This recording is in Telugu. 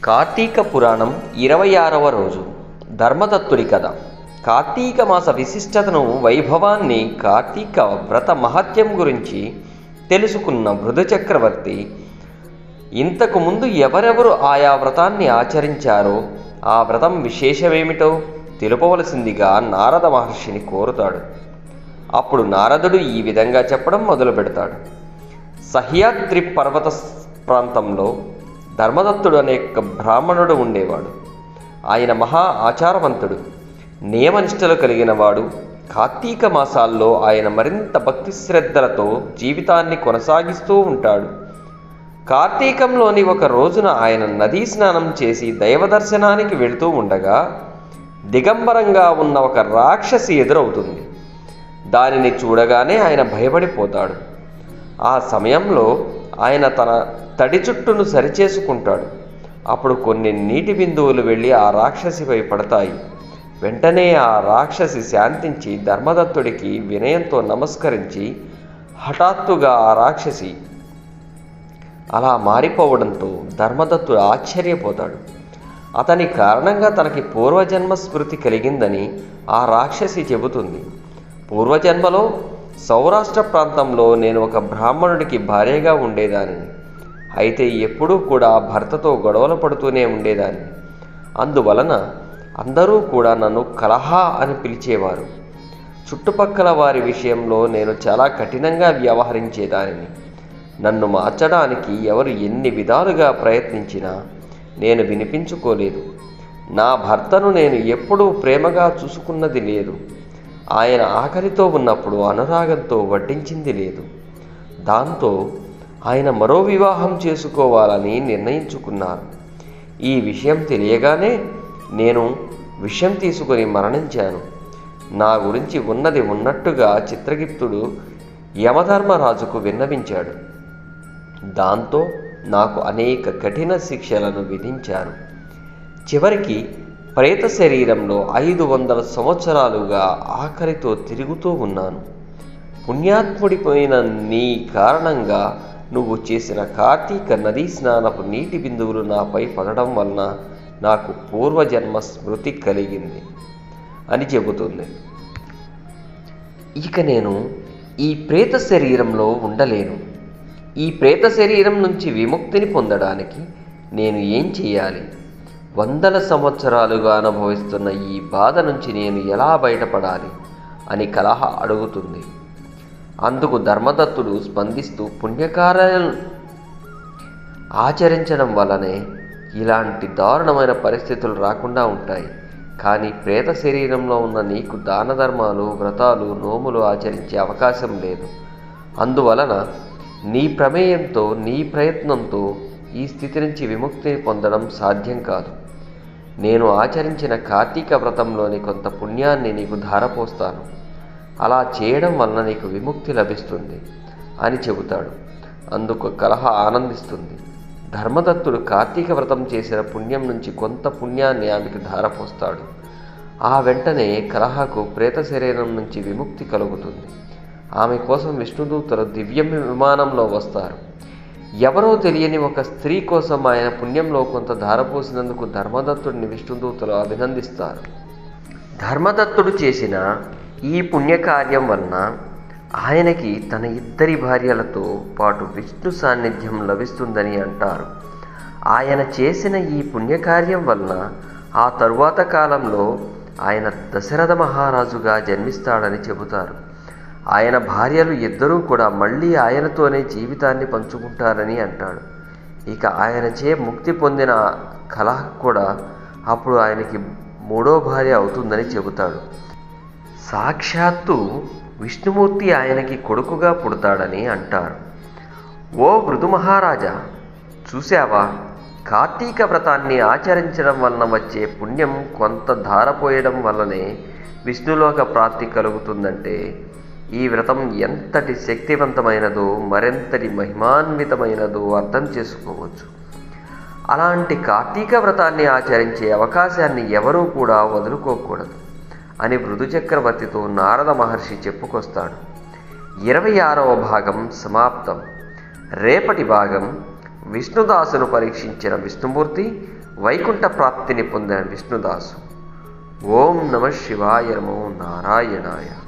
కార్తీక పురాణం 26వ రోజు. ధర్మదత్తుడి కథ. కార్తీక మాస విశిష్టతను, వైభవాన్ని, కార్తీక వ్రత మహత్యం గురించి తెలుసుకున్న మృదు చక్రవర్తి ఇంతకు ముందు ఎవరెవరు ఆయా వ్రతాన్ని ఆచరించారో ఆ వ్రతం విశేషమేమిటో తెలుపవలసిందిగా నారద మహర్షిని కోరుతాడు. అప్పుడు నారదుడు ఈ విధంగా చెప్పడం మొదలు పెడతాడు. సహ్యాద్రి పర్వత ప్రాంతంలో ధర్మదత్తుడు అనే బ్రాహ్మణుడు ఉండేవాడు. ఆయన మహా ఆచారవంతుడు, నియమనిష్టలు కలిగిన వాడు. కార్తీక మాసాల్లో ఆయన మరింత భక్తి శ్రద్ధలతో జీవితాన్ని కొనసాగిస్తూ ఉంటాడు. కార్తీకంలోని ఒక రోజున ఆయన నదీ స్నానం చేసి దైవదర్శనానికి వెళుతూ ఉండగా దిగంబరంగా ఉన్న ఒక రాక్షసి ఎదురవుతుంది. దానిని చూడగానే ఆయన భయపడిపోతాడు. ఆ సమయంలో ఆయన తన తడి చుట్టును సరిచేసుకుంటాడు. అప్పుడు కొన్ని నీటి బిందువులు వెళ్ళి ఆ రాక్షసిపై పడతాయి. వెంటనే ఆ రాక్షసి శాంతించి ధర్మదత్తుడికి వినయంతో నమస్కరించి, హఠాత్తుగా ఆ రాక్షసి అలా మారిపోవడంతో ధర్మదత్తుడు ఆశ్చర్యపోతాడు. అతని కారణంగా తనకి పూర్వజన్మ స్మృతి కలిగిందని ఆ రాక్షసి చెబుతుంది. పూర్వజన్మలో సౌరాష్ట్ర ప్రాంతంలో నేను ఒక బ్రాహ్మణుడికి భార్యగా ఉండేదానిని. అయితే ఎప్పుడూ కూడా భర్తతో గొడవలు పడుతూనే ఉండేదాన్ని. అందువలన అందరూ కూడా నన్ను కలహ అని పిలిచేవారు. చుట్టుపక్కల వారి విషయంలో నేను చాలా కఠినంగా వ్యవహరించేదానిని. నన్ను మార్చడానికి ఎవరు ఎన్ని విధాలుగా ప్రయత్నించినా నేను వినిపించుకోలేదు. నా భర్తను నేను ఎప్పుడూ ప్రేమగా చూసుకున్నది లేదు. ఆయన ఆకలితో ఉన్నప్పుడు అనురాగంతో వడ్డించింది లేదు. దాంతో ఆయన మరో వివాహం చేసుకోవాలని నిర్ణయించుకున్నారు. ఈ విషయం తెలియగానే నేను విషం తీసుకొని మరణించాను. నా గురించి ఉన్నది ఉన్నట్టుగా చిత్రగుప్తుడు యమధర్మరాజుకు విన్నవించాడు. దాంతో నాకు అనేక కఠిన శిక్షలను విధించారు. చివరికి ప్రేత శరీరంలో 500 సంవత్సరాలుగా ఆకలితో తిరుగుతూ ఉన్నాను. పుణ్యాత్ముడిపోయిన నీ కారణంగా నువ్వు చేసిన కార్తీక నదీ స్నానపు నీటి బిందువులు నాపై పడడం వలన నాకు పూర్వజన్మ స్మృతి కలిగింది అని చెబుతుంది. ఇక నేను ఈ ప్రేత శరీరంలో ఉండలేను. ఈ ప్రేత శరీరం నుంచి విముక్తిని పొందడానికి నేను ఏం చేయాలి? 100 సంవత్సరాలుగా అనుభవిస్తున్న ఈ బాధ నుంచి నేను ఎలా బయటపడాలి అని కలహ అడుగుతుంది. అందుకు ధర్మదత్తుడు స్పందిస్తూ, పుణ్యకార్యాలను ఆచరించడం వల్లనే ఇలాంటి దారుణమైన పరిస్థితులు రాకుండా ఉంటాయి. కానీ ప్రేత శరీరంలో ఉన్న నీకు దాన ధర్మాలు, వ్రతాలు, నోములు ఆచరించే అవకాశం లేదు. అందువలన నీ ప్రమేయంతో, నీ ప్రయత్నంతో ఈ స్థితి నుంచి విముక్తిని పొందడం సాధ్యం కాదు. నేను ఆచరించిన కార్తీక వ్రతంలోని కొంత పుణ్యాన్ని నీకు ధారపోస్తాను. అలా చేయడం వలన నీకు విముక్తి లభిస్తుంది అని చెబుతాడు. అందుకు కలహ ఆనందిస్తుంది. ధర్మదత్తుడు కార్తీక వ్రతం చేసిన పుణ్యం నుంచి కొంత పుణ్యాన్ని ఆమెకు ధారపోస్తాడు. ఆ వెంటనే కలహకు ప్రేత శరీరం నుంచి విముక్తి కలుగుతుంది. ఆమె కోసం విష్ణుదూతలు దివ్య విమానంలో వస్తారు. ఎవరో తెలియని ఒక స్త్రీ కోసం ఆయన పుణ్యంలో కొంత ధారపోసినందుకు ధర్మదత్తుడిని విష్ణుదూతలు అభినందిస్తారు. ధర్మదత్తుడు చేసిన ఈ పుణ్యకార్యం వలన ఆయనకి తన 2 భార్యలతో పాటు విష్ణు సాన్నిధ్యం లభిస్తుందని అంటారు. ఆయన చేసిన ఈ పుణ్యకార్యం వలన ఆ తరువాత కాలంలో ఆయన దశరథ మహారాజుగా జన్మిస్తాడని చెబుతారు. ఆయన భార్యలు 2 కూడా మళ్ళీ ఆయనతోనే జీవితాన్ని పంచుకుంటారని అంటాడు. ఇక ఆయనచే ముక్తి పొందిన కలహ కూడా అప్పుడు ఆయనకి 3వ భార్య అవుతుందని చెబుతాడు. సాక్షాత్తు విష్ణుమూర్తి ఆయనకి కొడుకుగా పుడతాడని అంటారు. ఓ మృదు మహారాజా, చూశావా? కార్తీక వ్రతాన్ని ఆచరించడం వలన వచ్చే పుణ్యం కొంత ధారపోయడం వల్లనే విష్ణులోక ప్రాప్తి కలుగుతుందంటే ఈ వ్రతం ఎంతటి శక్తివంతమైనదో, మరెంతటి మహిమాన్వితమైనదో అర్థం చేసుకోవచ్చు. అలాంటి కార్తీక వ్రతాన్ని ఆచరించే అవకాశాన్ని ఎవరూ కూడా వదులుకోకూడదు అని మృదు చక్రవర్తితో నారద మహర్షి చెప్పుకొస్తాడు. 26వ భాగం సమాప్తం. రేపటి భాగం విష్ణుదాసును పరీక్షించిన విష్ణుమూర్తి, వైకుంఠ ప్రాప్తిని పొందిన విష్ణుదాసు. ఓం నమ శివాయ, నమో నారాయణాయ.